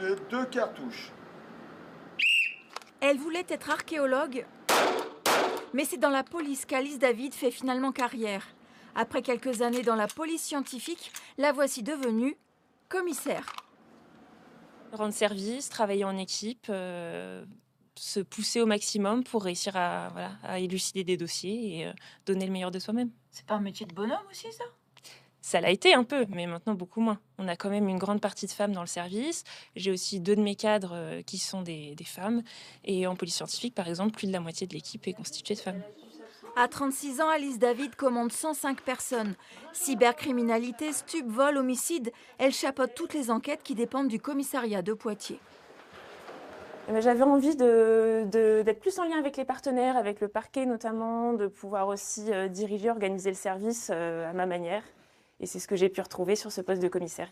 sifflet, 2 cartouches. Elle voulait être archéologue, mais c'est dans la police qu'Alice David fait finalement carrière. Après quelques années dans la police scientifique, la voici devenue commissaire. Rendre service, travailler en équipe, se pousser au maximum pour réussir à élucider des dossiers et donner le meilleur de soi-même. C'est pas un métier de bonhomme aussi, ça? Ça l'a été un peu, mais maintenant beaucoup moins. On a quand même une grande partie de femmes dans le service. J'ai aussi 2 de mes cadres qui sont des femmes. Et en police scientifique, par exemple, plus de la moitié de l'équipe est constituée de femmes. À 36 ans, Alice David commande 105 personnes. Cybercriminalité, stup, vol, homicide, elle chapeaute toutes les enquêtes qui dépendent du commissariat de Poitiers. J'avais envie d'être plus en lien avec les partenaires, avec le parquet notamment, de pouvoir aussi diriger, organiser le service à ma manière. Et c'est ce que j'ai pu retrouver sur ce poste de commissaire.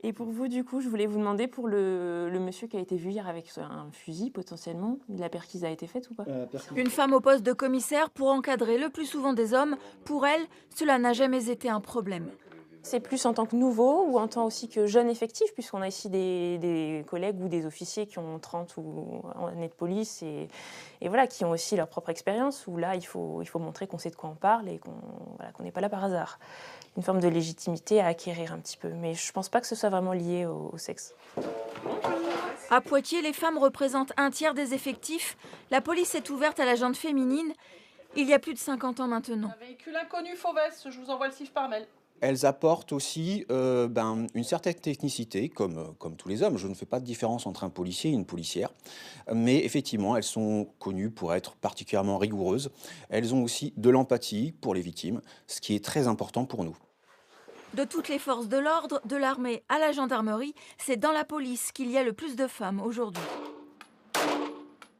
Et pour vous, du coup, je voulais vous demander pour le monsieur qui a été vu hier avec un fusil, potentiellement, la perquise a été faite ou pas? Une femme au poste de commissaire pour encadrer le plus souvent des hommes, pour elle, cela n'a jamais été un problème. C'est plus en tant que nouveau ou en tant aussi que jeune effectif, puisqu'on a ici des collègues ou des officiers qui ont 30 ou années de police et voilà, qui ont aussi leur propre expérience, où là, il faut montrer qu'on sait de quoi on parle et qu'on n'est pas là par hasard. Une forme de légitimité à acquérir un petit peu, mais je ne pense pas que ce soit vraiment lié au sexe. À Poitiers, les femmes représentent un tiers des effectifs. La police est ouverte à la gente féminine il y a plus de 50 ans maintenant. Un véhicule inconnu Fauvès, je vous envoie le CIF par mail. Elles apportent aussi une certaine technicité, comme tous les hommes. Je ne fais pas de différence entre un policier et une policière. Mais effectivement, elles sont connues pour être particulièrement rigoureuses. Elles ont aussi de l'empathie pour les victimes, ce qui est très important pour nous. De toutes les forces de l'ordre, de l'armée à la gendarmerie, c'est dans la police qu'il y a le plus de femmes aujourd'hui.